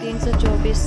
324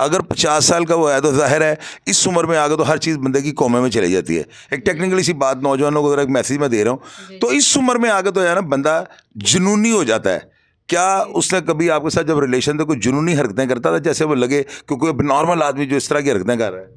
اگر 50 سال کا وہ ہے تو ظاہر ہے اس عمر میں آگے تو ہر چیز بندے کی کومے میں چلی جاتی ہے. ایک ٹیکنیکلی سی بات نوجوانوں کو ایک میسیج میں دے رہا ہوں, تو اس عمر میں آگے تو ہے نا بندہ جنونی ہو جاتا ہے. کیا اس نے کبھی آپ کے ساتھ جب ریلیشن تھے کوئی جنونی حرکتیں کرتا تھا جیسے وہ لگے کہ کوئی نارمل آدمی جو اس طرح کی حرکتیں کر رہا ہے؟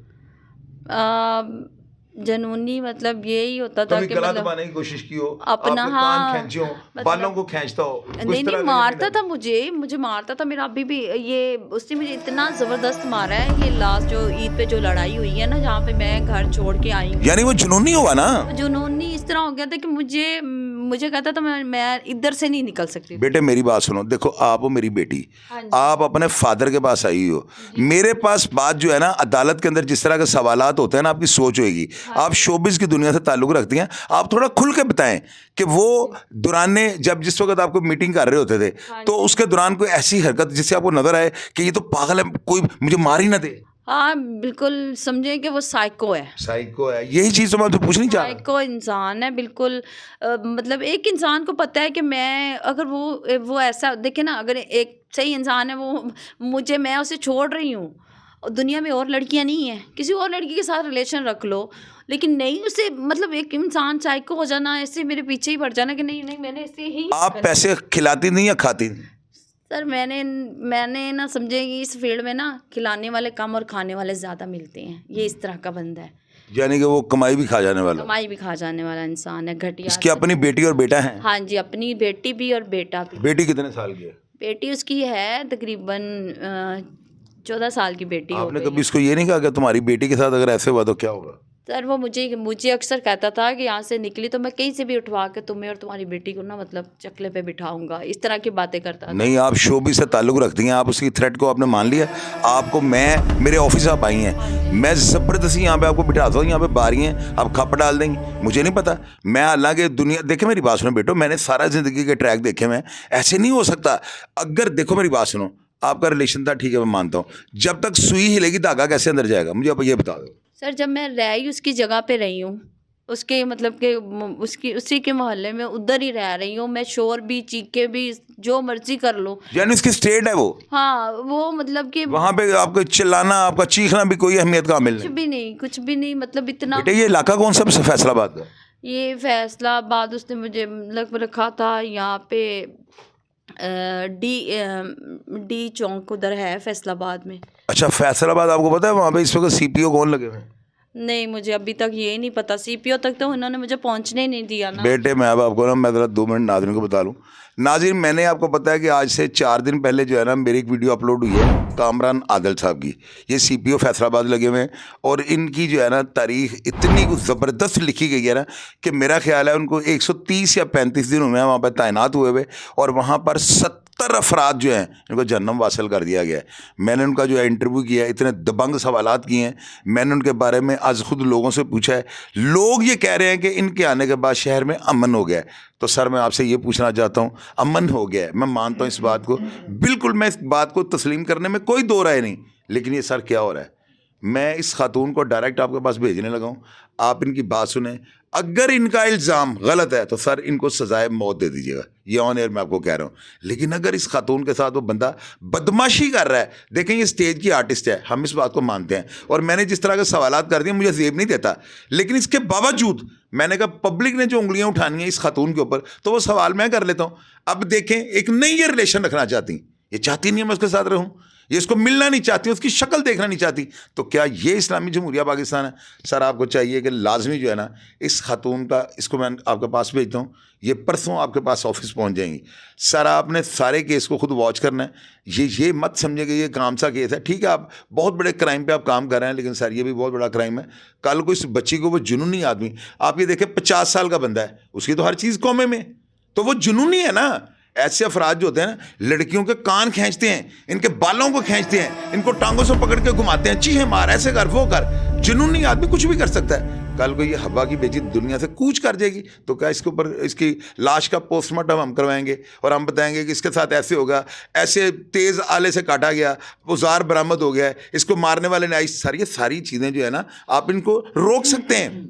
جنونی مطلب یہی ہوتا تھا کبھی کہ گلا مطلب دبانے کی کوشش کی ہو, اپنا آپ کے ہاں کان کھینچے ہو, بالوں کو کھینچتا ہو, نہیں مارتا تھا مجھے مارتا تھا. میرا ابھی بھی یہ اس نے مجھے اتنا زبردست مارا ہے. یہ لاسٹ جو عید پہ جو لڑائی ہوئی ہے نا جہاں پہ میں گھر چھوڑ کے آئی ہوں, یعنی وہ جنونی ہوا نا, جنونی اس طرح ہو گیا تھا کہ مجھے کہتا تھا میں ادھر سے نہیں نکل سکتی. بیٹے میری بات سنو, دیکھو آپ ہو میری بیٹی, آپ اپنے فادر کے پاس آئی ہو, میرے پاس بات جو ہے نا عدالت کے اندر جس طرح کے سوالات ہوتے ہیں نا آپ کی سوچ ہوئے گی. آپ شوبز کی دنیا سے تعلق رکھتی ہیں, آپ تھوڑا کھل کے بتائیں کہ وہ دورانے جب جس وقت آپ کو میٹنگ کر رہے ہوتے تھے تو اس کے دوران کوئی ایسی حرکت جس سے آپ کو نظر آئے کہ یہ تو پاگل ہے, کوئی مجھے مار ہی نہ دے. ہاں بالکل سمجھیں کہ وہ سائیکو ہے. سائیکو ہے, یہی چیز تو میں آپ سے پوچھنی چاہ رہا ہوں. سائیکو انسان ہے بالکل. مطلب ایک انسان کو پتہ ہے کہ میں اگر وہ ایسا دیکھیں نا, اگر ایک صحیح انسان ہے وہ میں اسے چھوڑ رہی ہوں, دنیا میں اور لڑکیاں نہیں ہیں, کسی اور لڑکی کے ساتھ ریلیشن رکھ لو, لیکن نہیں اسے مطلب ایک انسان سائیکو ہو جانا, ایسے میرے پیچھے ہی پڑ جانا کہ نہیں میں نے اسے ہی. آپ پیسے کھلاتی نہیں یا کھاتی؟ سر میں نے نا سمجھے کہ اس فیلڈ میں نا کھلانے والے کم اور کھانے والے زیادہ ملتے ہیں. یہ اس طرح کا بندہ ہے, یعنی کہ وہ کمائی بھی کھا جانے والا, کمائی بھی کھا جانے والا انسان ہے, گھٹیا. اس کی اپنی بیٹی اور بیٹا ہے؟ ہاں جی, اپنی بیٹی بھی اور بیٹا بھی. بیٹی کتنے سال کی ہے؟ بیٹی اس کی ہے تقریباً 14 سال کی بیٹی. آپ نے کبھی اس کو یہ نہیں کہا کہ تمہاری بیٹی کے ساتھ اگر ایسے ہوا تو کیا ہوگا؟ سر وہ مجھے اکثر کہتا تھا کہ یہاں سے نکلی تو میں کہیں سے بھی اٹھوا کے تمہیں اور تمہاری بیٹی کو نا مطلب چکلے پہ بٹھاؤں گا, اس طرح کی باتیں کرتا تھا. نہیں, آپ شوبی سے تعلق رکھتی ہیں, آپ اس کی تھریٹ کو آپ نے مان لیا. آپ کو میرے آفس آپ آئی ہیں, میں زبردستی یہاں پہ آپ کو بٹھاتا ہوں, یہاں پہ باری ہیں, آپ کھپ ڈال دیں گی, مجھے نہیں پتا. میں حالانکہ دنیا دیکھیں میری بات سنو بیٹو, میں نے سارا زندگی کے ٹریک دیکھے, میں ایسے نہیں ہو سکتا. اگر دیکھو میری بات سنو, آپ کا ریلیشن تھا ٹھیک ہے میں مانتا ہوں, جب تک سوئی ہلے گی دھاگا کیسے اندر جائے گا مجھے آپ یہ بتا دو. سر جب میں رہی اس کی جگہ پہ رہی ہوں, اس کے مطلب کہ اسی کے محلے میں ادھر ہی رہ رہی ہوں میں, شور بھی چیخے بھی جو مرضی کر لو. یعنی اس کی اسٹیٹ ہے وہ, ہاں وہ مطلب کہ وہاں پہ آپ کو چلانا, آپ کا چیخنا بھی کوئی اہمیت کا عامل نہیں, کچھ بھی نہیں مطلب اتنا. بیٹے یہ علاقہ کون سا فیصل آباد کا؟ یہ فیصلہ آباد اس نے مجھے مطلب رکھا تھا یہاں پہ ڈی چونک ادھر ہے فیصل آباد میں. اچھا فیصل آباد, آپ کو پتا ہے وہاں پہ اس وقت سی پی او کون لگے ہوئے ہیں؟ نہیں مجھے ابھی تک یہ نہیں پتا, سی پی او تک تو انہوں نے مجھے پہنچنے نہیں دیا نا. بیٹے میں اب آپ کو نا میں ذرا 2 منٹ ناظرین کو بتا لوں. ناظرین میں نے آپ کو پتا ہے کہ آج سے 4 دن پہلے جو ہے نا میری ایک ویڈیو اپلوڈ ہوئی ہے کامران عادل صاحب کی. یہ سی پی او فیصل آباد لگے ہوئے ہیں, اور ان کی جو ہے نا تاریخ اتنی زبردست لکھی گئی ہے نا کہ میرا خیال ہے ان کو 130 یا 35 دن ہوئے ہیں وہاں پہ تعینات ہوئے, اور وہاں پر 70 افراد جو ہیں ان کو جہنم واصل کر دیا گیا ہے. میں نے ان کا جو ہے انٹرویو کیا ہے, اتنے دبنگ سوالات کیے ہیں, میں نے ان کے بارے میں آج خود لوگوں سے پوچھا ہے. لوگ یہ کہہ رہے ہیں کہ ان کے آنے کے بعد شہر میں امن ہو گیا ہے. تو سر میں آپ سے یہ پوچھنا چاہتا ہوں, امن ہو گیا ہے, میں مانتا ہوں اس بات کو, بالکل میں اس بات کو تسلیم کرنے میں کوئی دو رائے نہیں, لیکن یہ سر کیا ہو رہا ہے؟ میں اس خاتون کو ڈائریکٹ آپ کے پاس بھیجنے لگا ہوں, آپ ان کی بات سنیں. اگر ان کا الزام غلط ہے تو سر ان کو سزائے موت دے دیجیے گا, یہ آن ایئر میں آپ کو کہہ رہا ہوں. لیکن اگر اس خاتون کے ساتھ وہ بندہ بدماشی کر رہا ہے, دیکھیں یہ اسٹیج کی آرٹسٹ ہے, ہم اس بات کو مانتے ہیں, اور میں نے جس طرح کے سوالات کر دیے مجھے زیب نہیں دیتا, لیکن اس کے باوجود میں نے کہا پبلک نے جو انگلیاں اٹھانی ہیں اس خاتون کے اوپر تو وہ سوال میں کر لیتا ہوں. اب دیکھیں ایک نئی یہ ریلیشن رکھنا چاہتی, یہ چاہتی نہیں ہے میں اس کے ساتھ رہوں, یہ اس کو ملنا نہیں چاہتی, اس کی شکل دیکھنا نہیں چاہتی, تو کیا یہ اسلامی جمہوریہ پاکستان ہے؟ سر آپ کو چاہیے کہ لازمی جو ہے نا اس خاتون کا, اس کو میں آپ کے پاس بھیجتا ہوں, یہ پرسوں آپ کے پاس آفس پہنچ جائیں گی. سر آپ نے سارے کیس کو خود واچ کرنا ہے, یہ مت سمجھے کہ یہ کام سا کیس ہے. ٹھیک ہے آپ بہت بڑے کرائم پہ آپ کام کر رہے ہیں, لیکن سر یہ بھی بہت بڑا کرائم ہے. کل کو اس بچی کو وہ جنونی آدمی, آپ یہ دیکھیں 50 سال کا بندہ ہے, اس کی تو ہر چیز قومے میں, تو وہ جنونی ہے نا. ایسے افراد جو ہوتے ہیں نا لڑکیوں کے کان کھینچتے ہیں, ان کے بالوں کو کھینچتے ہیں, ان کو ٹانگوں سے پکڑ کے گھماتے ہیں, چیخیں مار, ایسے کر وہ کر. جنونی آدمی کچھ بھی کر سکتا ہے. کل کو یہ ہوا کی بیٹی دنیا سے کوچ کر جائے گی تو کیا اس کے اوپر اس کی لاش کا پوسٹ مارٹم ہم کروائیں گے, اور ہم بتائیں گے کہ اس کے ساتھ ایسے ہوگا, ایسے تیز آلے سے کاٹا گیا, اوزار برآمد ہو گیا ہے, اس کو مارنے والے نے آئی. سر یہ ساری چیزیں جو ہے نا آپ ان کو روک سکتے ہیں.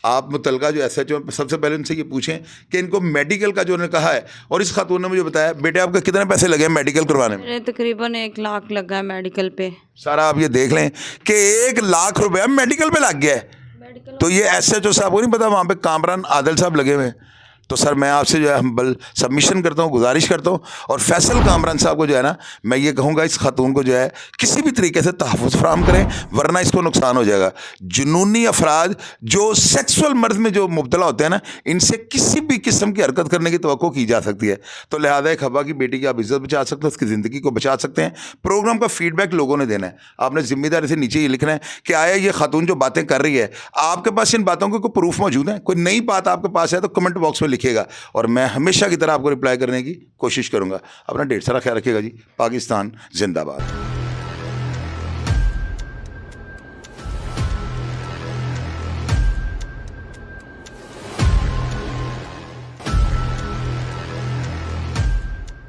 آپ متعلقہ جو SHO سب سے پہلے ان سے یہ پوچھیں کہ ان کو میڈیکل کا جو انہوں نے کہا ہے، اور اس خاتون نے مجھے بتایا بیٹے آپ کا کتنے پیسے لگے ہیں میڈیکل کروانے میں؟ میرے تقریباً 1 لاکھ لگا ہے میڈیکل پہ. سارا آپ یہ دیکھ لیں کہ 1 لاکھ روپیہ میڈیکل پہ لگ گیا ہے. تو یہ SHO صاحب کو نہیں پتا، وہاں پہ کامران عادل صاحب لگے ہوئے ہیں. تو سر میں آپ سے جو ہے ہمبل سبمیشن کرتا ہوں، گزارش کرتا ہوں، اور فیصل کامران صاحب کو جو ہے نا میں یہ کہوں گا اس خاتون کو جو ہے کسی بھی طریقے سے تحفظ فراہم کریں، ورنہ اس کو نقصان ہو جائے گا. جنونی افراد جو سیکسول مرض میں جو مبتلا ہوتے ہیں نا، ان سے کسی بھی قسم کی حرکت کرنے کی توقع کی جا سکتی ہے. تو لہٰذا ایک حبا کی بیٹی کی آپ عزت بچا سکتے ہیں، اس کی زندگی کو بچا سکتے ہیں. پروگرام کا فیڈ بیک لوگوں نے دینا ہے. آپ نے ذمہ داری سے نیچے یہ لکھنا ہے کہ آیا یہ خاتون جو باتیں کر رہی ہے آپ کے پاس ان باتوں کے کوئی پروف موجود ہے؟ کوئی نئی بات آپ کے پاس ہے تو کمنٹ باکس میں لکھے گا، اور میں ہمیشہ کی طرح آپ کو رپلائی کرنے کی کوشش کروں گا. اپنا ڈھیر سارا خیال رکھیے گا جی. پاکستان زندہ باد.